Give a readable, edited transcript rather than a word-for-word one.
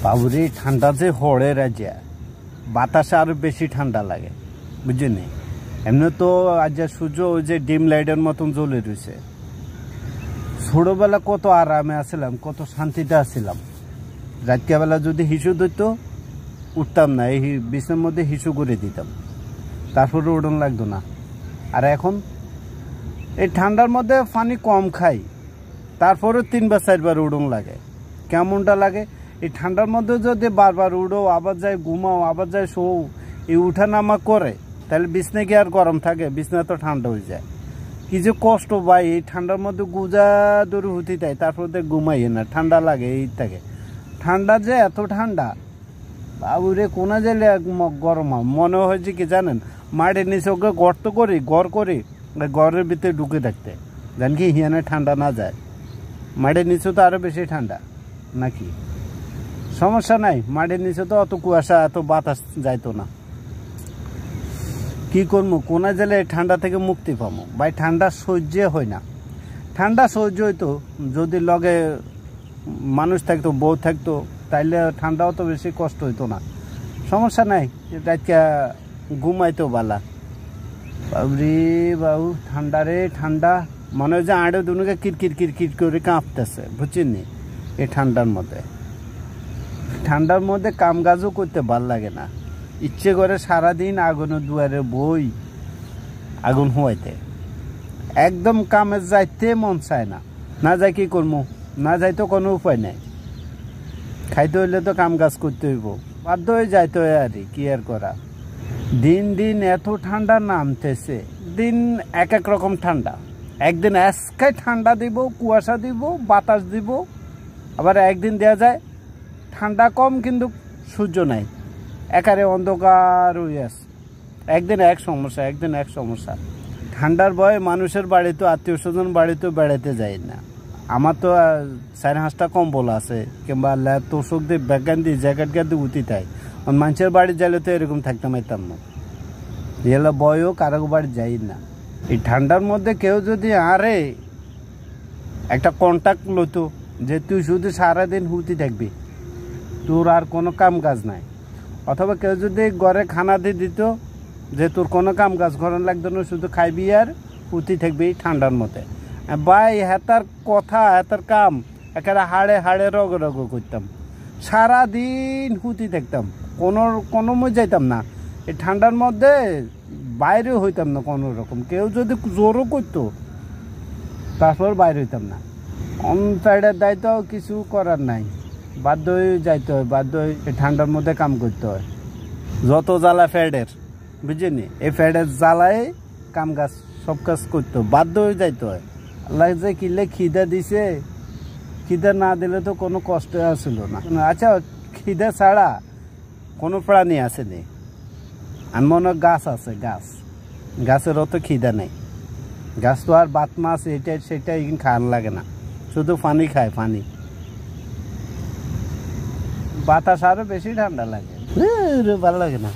বাবুরে ঠান্ডা যে হড়ে রাজা বাতাসে আরো বেশি ঠান্ডা লাগে বুঝলি। এমনি তো আজ সূর্য ওই যে ডিম লাইটের মতন জ্বলে রয়েছে। ছোটবেলা কত আরামে আসছিলাম, কত শান্তিতে আসছিলাম। রাত্রিবেলা যদি হিসু দিত উঠতাম না, এই বিছানার মধ্যে হিসু করে দিতাম, তারপরে উড়ন লাগতো না। আর এখন এই ঠান্ডার মধ্যে পানি কম খাই, তারপরে 3 বা 4 বার উড়ন লাগে। কেমনটা লাগে এই ঠান্ডার মধ্যে যদি বারবার উড়ো, আবার যায় ঘুমাও, আবার যায় শো, এই উঠা নামা করে, তাহলে বিছনা কি আর গরম থাকে? বিছনা তো ঠান্ডা হয়ে যায়। কি যে কষ্ট ভাই, এই ঠান্ডার মধ্যে গুজা দূর হতে দেয়, তারপর ঘুমাইয়ে না, ঠান্ডা লাগে। এই থাকে ঠান্ডা যে এত ঠান্ডা বাবুরে, কোনা জেলে গরম হয়। মনে হয়েছে কি জানেন, মাটির নিচে ওকে গর্ত করি, ঘর করি, ঘরের ভিতরে ঢুকে থাকতে, জান কি হিয়ানে ঠান্ডা না যায়। মাটির নিচে তো আরো বেশি ঠান্ডা নাকি? সমস্যা নাই, মাটির নিচে তো অত কুয়াশা, এত বাতাস যাইতো না। কি করবো, কোনা জেলে ঠান্ডা থেকে মুক্তি পাবো ভাই? ঠান্ডা সহ্য হয় না। ঠান্ডা সহ্য হইতো যদি লগে মানুষ থাকতো, বউ থাকতো, তাইলে ঠান্ডাও তো বেশি কষ্ট হইতো না। সমস্যা নাই, রাতটা ঘুমাইতো বালা। বাবুরে বাবু, ঠান্ডা রে ঠান্ডা, মনে হয় যে আড়ে দুনুকে কিরকির কিরকির করে কাঁপতেছে, বুঝছেন নি? এই ঠান্ডার মধ্যে কাম কাজও করতে ভাল লাগে না। ইচ্ছে করে সারাদিন আগুনের দুয়ারে বই, আগুন হওয়াইতে, একদম কামে যাইতে মন চায় না। না যাই কি করবো, না যাই তো কোনো উপায় নাই। খাইতে হইলে তো কাম কাজ করতে হইব, বাধ্য হয়ে যাইতে হয়। আর কি আর করা। দিন দিন এত ঠান্ডা নামতেছে, দিন এক এক রকম ঠান্ডা। একদিন আজকে ঠান্ডা দিব, কুয়াশা দিব, বাতাস দিব, আবার একদিন দেয়া যায় ঠান্ডা কম কিন্তু সূর্য নাই, একারে অন্ধকার হয়ে আছে। একদিন এক সমস্যা, একদিন এক সমস্যা। ঠান্ডার ভয়ে মানুষের বাড়িতে, আত্মীয় স্বজন বাড়িতেও বেড়াতে যাই না। আমার তো 4-5টা কম্বল আছে, কিংবা তোষক দিয়ে ব্যাগান দিয়ে জ্যাকেট দিয়ে উঠি তাই। মানুষের বাড়ি যাইলে তো এরকম থাকতে পারতাম না। এগুলো বয়ও কারো বাড়ি যাই না। এই ঠান্ডার মধ্যে কেউ যদি আরে একটা কন্ট্যাক্ট লইতো যে তুই শুধু সারাদিন হুতি থাকবি, তোর আর কোনো কাম কাজ নাই, অথবা কেউ যদি ঘরে খানা দিয়ে দিত যে তোর কোনো কাম কাজ করার লাগতো না, শুধু খাইবি আর হুতি থাকবি ঠান্ডার মধ্যে, ভাই হেতার কথা, হেতার কাম একেবারে হাড়ে হাড়ে রগ রগ করতাম, সারাদিন হুতি থাকতাম, কোনো যাইতাম না। এই ঠান্ডার মধ্যে বাইরেও হইতাম না কোনো রকম। কেউ যদি জোরও করতো তারপর বাইরে হইতাম না। অন সাইডের দায়িত্ব কিছু করার নাই, বাধ্য হয়ে যাইতে হয়, বাধ্য হয়ে এই ঠান্ডার মধ্যে কাম করতে হয়। যত জ্বালা ফ্যাডের, বুঝলি, এই ফ্যাডের জ্বালায় কাম কাজ সব কাজ করতে বাধ্য হয়ে যাইতে হয়। আল্লাহ যে কিনলে খিদা দিছে, খিদা না দিলে তো কোনো কষ্ট আসছিল না। আচ্ছা, খিদা ছাড়া কোনো প্রাণী আসেনি। আর মনে গাছ আছে, গাছের অত খিদা নেই। গাছ তো আর বাত মাছ এটা সেটা এখানে খাওয়ার লাগে না, শুধু পানি খায়, পানি। বাতাস আরো বেশি ঠান্ডা লাগে, ভালো লাগে না।